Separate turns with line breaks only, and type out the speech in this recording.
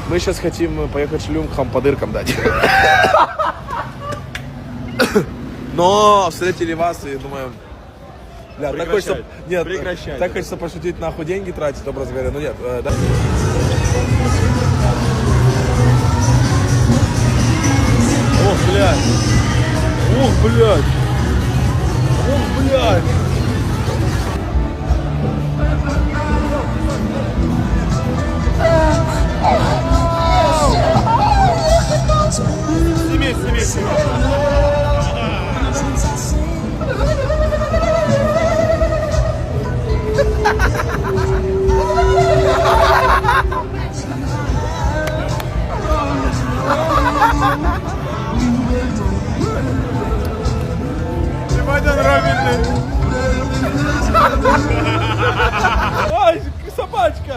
Мы сейчас хотим поехать шлюмкам по дыркам дать. Но встретили вас и думаем... Бля, так хочется... Нет, так хочется пошутить, нахуй деньги тратить, образно говоря, но нет, да? Ох, блядь! Ох, блядь! Ох, блядь! Сними. Ебать, он робит. Ай, собачка!